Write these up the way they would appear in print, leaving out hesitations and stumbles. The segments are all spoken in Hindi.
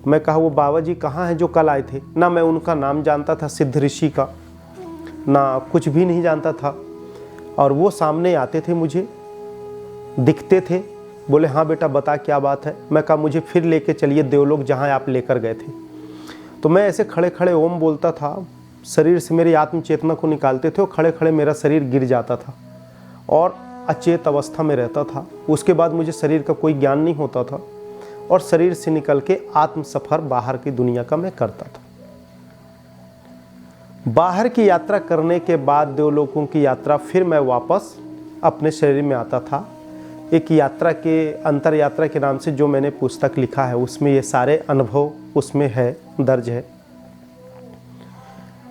मैं कहा वो बाबा जी कहाँ हैं जो कल आए थे? ना मैं उनका नाम जानता था सिद्ध ऋषि का, ना कुछ भी नहीं जानता था। और वो सामने आते थे, मुझे दिखते थे, बोले हाँ बेटा बता क्या बात है। मैं कहा मुझे फिर लेके चलिए देवलोक जहाँ आप लेकर गए थे। तो मैं ऐसे खड़े खड़े ओम बोलता था, शरीर से मेरी आत्म चेतना को निकालते थे और खड़े खड़े मेरा शरीर गिर जाता था और अचेत अवस्था में रहता था। उसके बाद मुझे शरीर का कोई ज्ञान नहीं होता था और शरीर से निकल के आत्म सफ़र बाहर की दुनिया का मैं करता था। बाहर की यात्रा करने के बाद देवलोकों की यात्रा, फिर मैं वापस अपने शरीर में आता था। एक यात्रा के अंतर यात्रा के नाम से जो मैंने पुस्तक लिखा है उसमें ये सारे अनुभव उसमें है, दर्ज है।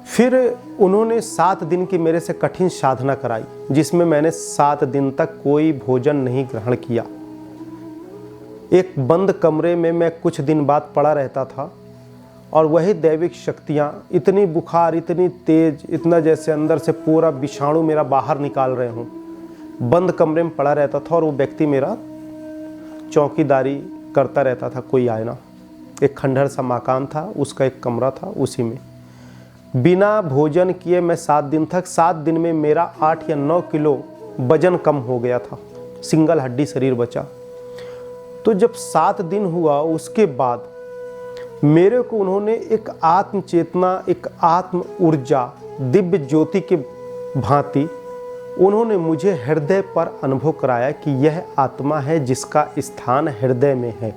फिर उन्होंने 7 दिन की मेरे से कठिन साधना कराई, जिसमें मैंने 7 दिन तक कोई भोजन नहीं ग्रहण किया। एक बंद कमरे में मैं कुछ दिन बाद पड़ा रहता था और वही दैविक शक्तियाँ, इतनी बुखार, इतनी तेज, इतना जैसे अंदर से पूरा विषाणु मेरा बाहर निकाल रहे हों। बंद कमरे में पड़ा रहता था और वो व्यक्ति मेरा चौकीदारी करता रहता था, कोई आए ना। एक खंडहर सा मकान था, उसका एक कमरा था, उसी में बिना भोजन किए मैं 7 दिन तक, 7 दिन में मेरा 8 या 9 किलो वजन कम हो गया था, सिंगल हड्डी शरीर बचा। तो जब 7 दिन हुआ उसके बाद मेरे को उन्होंने एक आत्म चेतना, एक आत्म ऊर्जा, दिव्य ज्योति के भांति उन्होंने मुझे हृदय पर अनुभव कराया कि यह आत्मा है जिसका स्थान हृदय में है।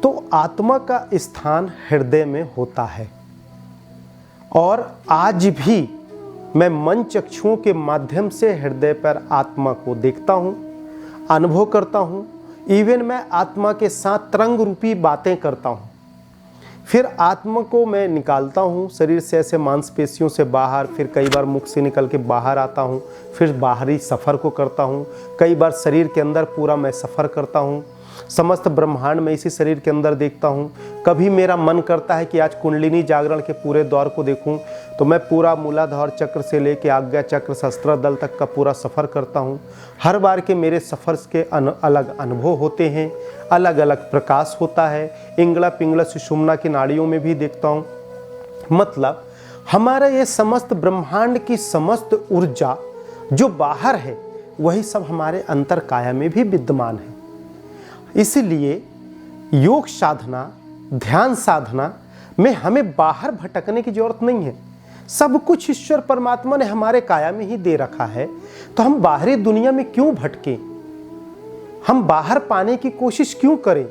तो आत्मा का स्थान हृदय में होता है और आज भी मैं मन चक्षुओं के माध्यम से हृदय पर आत्मा को देखता हूँ, अनुभव करता हूँ। इवन मैं आत्मा के साथ तरंग रूपी बातें करता हूँ। फिर आत्मा को मैं निकालता हूँ शरीर से, ऐसे मांसपेशियों से बाहर, फिर कई बार मुख से निकल के बाहर आता हूँ, फिर बाहरी सफ़र को करता हूँ। कई बार शरीर के अंदर पूरा मैं सफ़र करता हूँ, समस्त ब्रह्मांड में इसी शरीर के अंदर देखता हूँ। कभी मेरा मन करता है कि आज कुंडलिनी जागरण के पूरे दौर को देखूं, तो मैं पूरा मूलाधार चक्र से लेके आज्ञा चक्र, सहस्त्रदल तक का पूरा सफ़र करता हूँ। हर बार के मेरे सफ़र के अलग अनुभव होते हैं, अलग अलग प्रकाश होता है। इंगला पिंगला सुषुम्ना की नाड़ियों में भी देखता हूँ। मतलब हमारा ये समस्त ब्रह्मांड की समस्त ऊर्जा जो बाहर है वही सब हमारे अंतर काया में भी विद्यमान है। इसलिए योग साधना, ध्यान साधना में हमें बाहर भटकने की जरूरत नहीं है। सब कुछ ईश्वर परमात्मा ने हमारे काया में ही दे रखा है, तो हम बाहरी दुनिया में क्यों भटकें? हम बाहर पाने की कोशिश क्यों करें?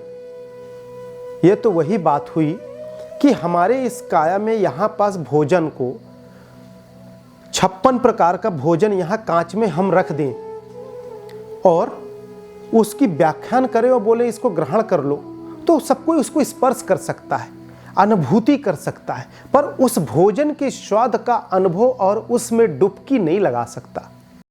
यह तो वही बात हुई कि हमारे इस काया में यहाँ पास भोजन को 56 प्रकार का भोजन यहाँ कांच में हम रख दें और उसकी व्याख्यान करें और बोले इसको ग्रहण कर लो, तो सब कोई उसको स्पर्श कर सकता है, अनुभूति कर सकता है, पर उस भोजन के स्वाद का अनुभव और उसमें डुबकी नहीं लगा सकता।